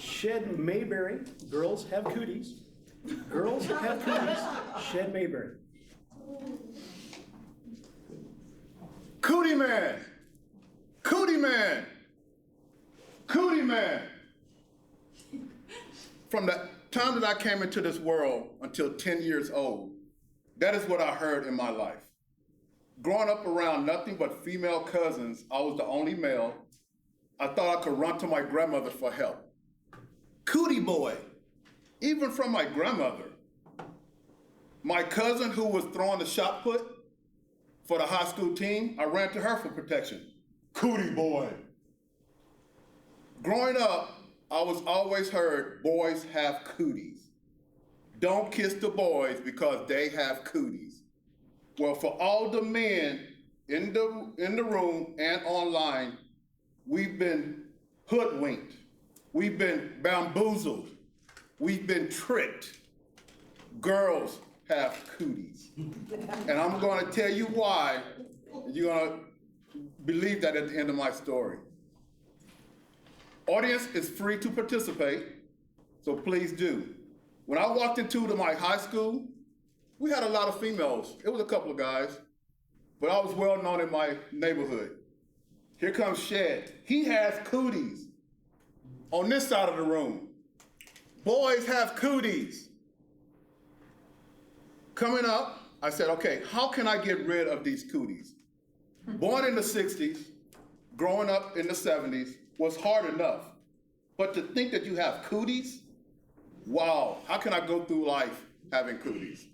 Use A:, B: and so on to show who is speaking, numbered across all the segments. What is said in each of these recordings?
A: Shed Mayberry, girls have cooties. Girls have cooties, shed Mayberry.
B: Cootie man, cootie man, cootie man. From the time that I came into this world until 10 years old, that is what I heard in my life. Growing up around nothing but female cousins, I was the only male. I thought I could run to my grandmother for help. Cootie boy, even from my grandmother. My cousin who was throwing the shot put for the high school team, I ran to her for protection. Cootie boy. Growing up, I was always heard, boys have cooties. Don't kiss the boys because they have cooties. Well, for all the men in the room and online, we've been hoodwinked. We've been bamboozled. We've been tricked. Girls have cooties. And I'm going to tell you why. You're going to believe that at the end of my story. Audience is free to participate, so please do. When I walked into my high school, we had a lot of females. It was a couple of guys, but I was well known in my neighborhood. Here comes Shed. He has cooties on this side of the room. Boys have cooties. Coming up, I said, okay, how can I get rid of these cooties? Born in the 60s, growing up in the 70s was hard enough. But to think that you have cooties, wow, how can I go through life having cooties?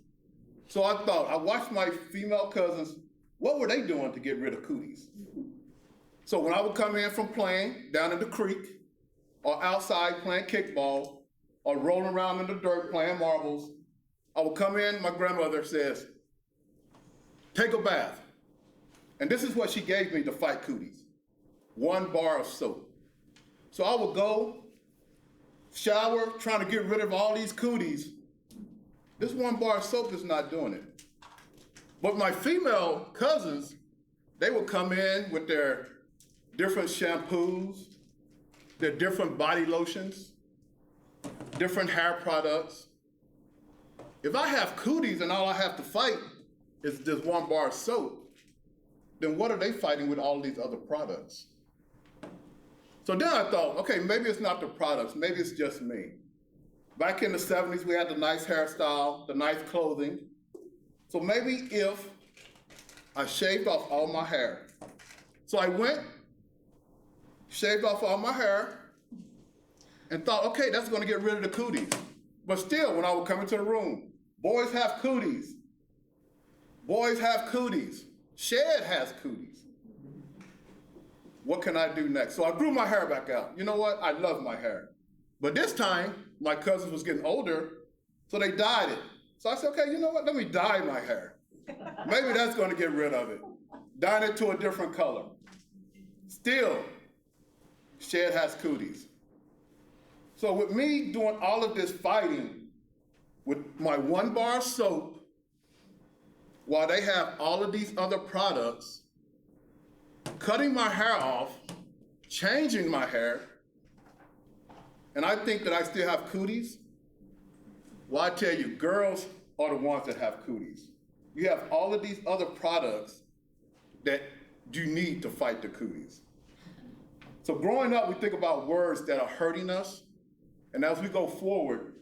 B: So I thought, I watched my female cousins, what were they doing to get rid of cooties? So when I would come in from playing down in the creek, or outside playing kickball, or rolling around in the dirt playing marbles, I would come in, my grandmother says, take a bath. And this is what she gave me to fight cooties. 1 bar of soap. So I would go, shower, trying to get rid of all these cooties. This 1 bar of soap is not doing it. But my female cousins, they would come in with their different shampoos, their different body lotions, different hair products. If I have cooties and all I have to fight is this 1 bar of soap, then what are they fighting with all these other products? So then I thought, okay, maybe it's not the products, maybe it's just me. Back in the 70s, we had the nice hairstyle, the nice clothing. So maybe if I shaved off all my hair. So I went, shaved off all my hair, and thought, okay, that's gonna get rid of the cooties. But still, when I would come into the room, boys have cooties. Boys have cooties. Shed has cooties. What can I do next? So I grew my hair back out. You know what? I love my hair. But this time, my cousins was getting older, so they dyed it. So I said, okay, you know what? Let me dye my hair. Maybe that's going to get rid of it. Dye it to a different color. Still, Shed has cooties. So with me doing all of this fighting with my 1 bar of soap, while they have all of these other products, cutting my hair off, changing my hair, and I think that I still have cooties. Well, I tell you, girls are the ones that have cooties. You have all of these other products that you need to fight the cooties. So growing up, we think about words that are hurting us, and as we go forward,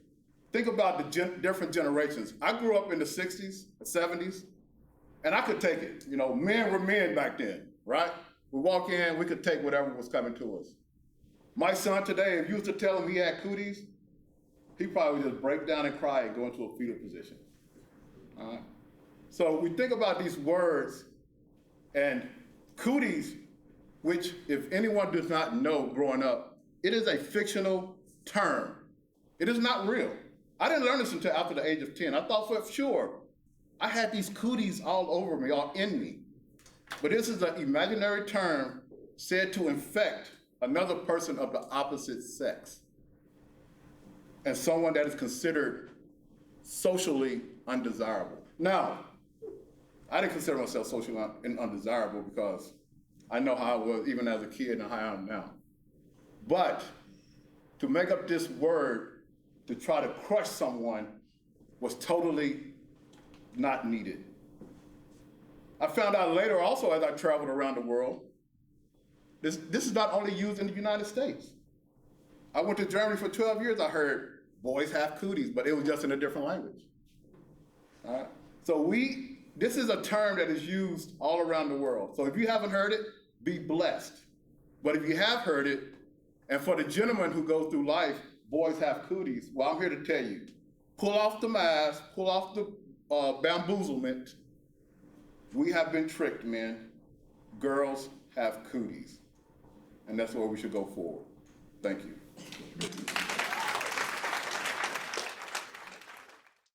B: think about the different generations. I grew up in the 60s, 70s, and I could take it. You know, men were men back then, right? We walk in, we could take whatever was coming to us. My son today, if you was to tell him he had cooties, he'd probably just break down and cry and go into a fetal position. All right? So we think about these words, and cooties, which if anyone does not know growing up, it is a fictional term. It is not real. I didn't learn this until after the age of 10. I thought for sure I had these cooties all over me, all in me. But this is an imaginary term said to infect another person of the opposite sex and someone that is considered socially undesirable. Now, I didn't consider myself socially undesirable because I know how I was even as a kid and how I am now. But to make up this word to try to crush someone was totally not needed. I found out later also as I traveled around the world, this is not only used in the United States. I went to Germany for 12 years, I heard boys have cooties, but it was just in a different language. All right? So this is a term that is used all around the world. So if you haven't heard it, be blessed. But if you have heard it, and for the gentleman who goes through life, boys have cooties, well, I'm here to tell you, pull off the mask, pull off the bamboozlement. We have been tricked, men. Girls have cooties. And that's where we should go forward. Thank you.